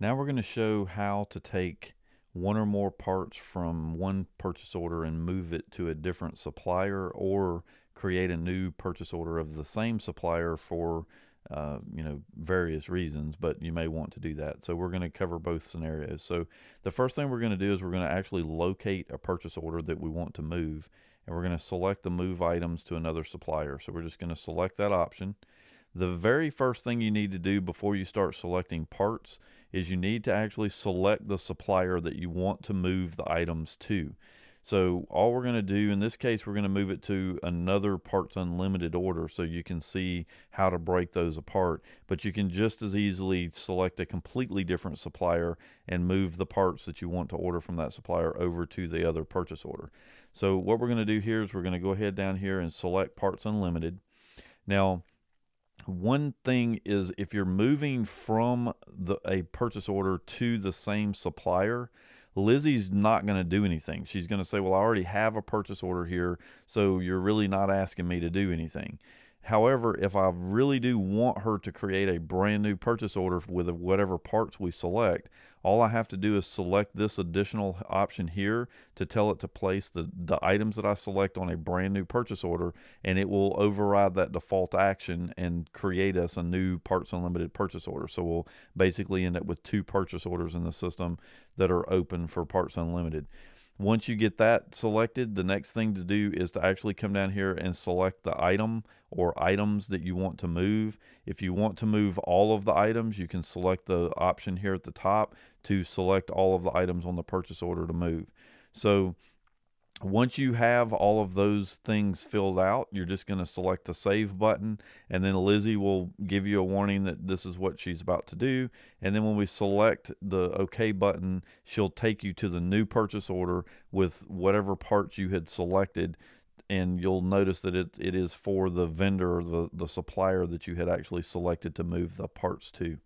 Now we're going to show how to take one or more parts from one purchase order and move it to a different supplier, or create a new purchase order of the same supplier for various reasons, but you may want to do that. So we're going to cover both scenarios. So the first thing we're going to do is we're going to actually locate a purchase order that we want to move, and we're going to select the move items to another supplier. So we're just going to select that option. The very first thing you need to do before you start selecting parts is you need to actually select the supplier that you want to move the items to. So all we're going to do in this case, we're going to move it to another Parts Unlimited order so you can see how to break those apart. But you can just as easily select a completely different supplier and move the parts that you want to order from that supplier over to the other purchase order. So what we're going to do here is we're going to go ahead down here and select Parts Unlimited. Now, one thing is, if you're moving from a purchase order to the same supplier, Lizzie's not going to do anything. She's going to say, well, I already have a purchase order here, so you're really not asking me to do anything. However, if I really do want her to create a brand new purchase order with whatever parts we select, all I have to do is select this additional option here to tell it to place the items that I select on a brand new purchase order, and it will override that default action and create us a new Parts Unlimited purchase order. So we'll basically end up with two purchase orders in the system that are open for Parts Unlimited. Once you get that selected, the next thing to do is to actually come down here and select the item or items that you want to move. If you want to move all of the items, you can select the option here at the top to select all of the items on the purchase order to move. So once you have all of those things filled out, you're just going to select the save button, and then Lizzie will give you a warning that this is what she's about to do. And then when we select the OK button, she'll take you to the new purchase order with whatever parts you had selected, and you'll notice that it is for the vendor or the supplier that you had actually selected to move the parts to.